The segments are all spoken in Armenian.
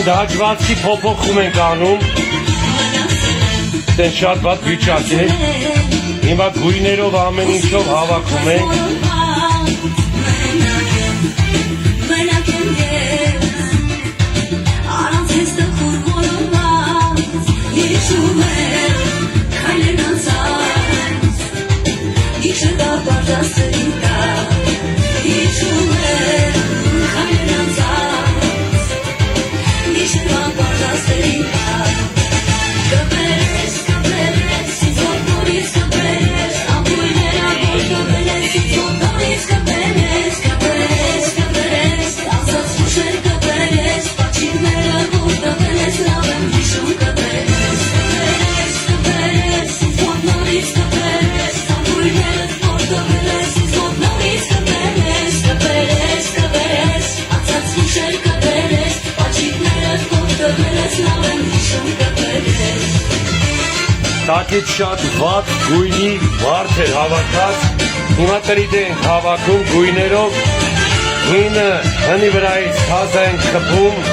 Դաջվածքի փոփոխում ենք անում, դեն շատ բատ վիճակ է, հիմա գույներով ամեն ինչով հավաքում ենք, տակից շատ վատ գույնի վարդ էր հավաքած, հիմա տրիդ ենք հավաքում գույներով, հինը հնի վրայից թազ ենք խփում,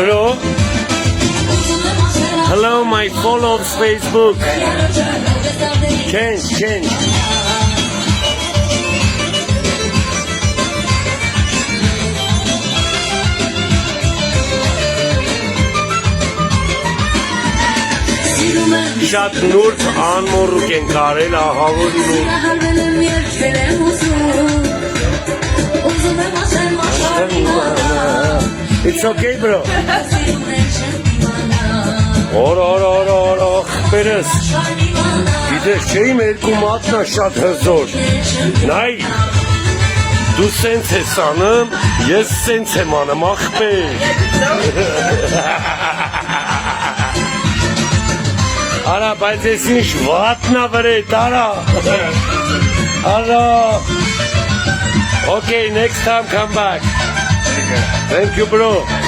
Bro, hello, my follows Facebook. Change. Շատ նուրբ անմոռուկ են կարել, ահավորի It's okay, bro. Օր, խպերս, գիտես չէ իմ երկու մատնա շատ հզոր, նայ, դու սենց ես անում, ես սենց եմ անում, ախպեր, արա, բայց ես ինչ վատնա վրետ, արա, okay, next time come back. Thank you, bro.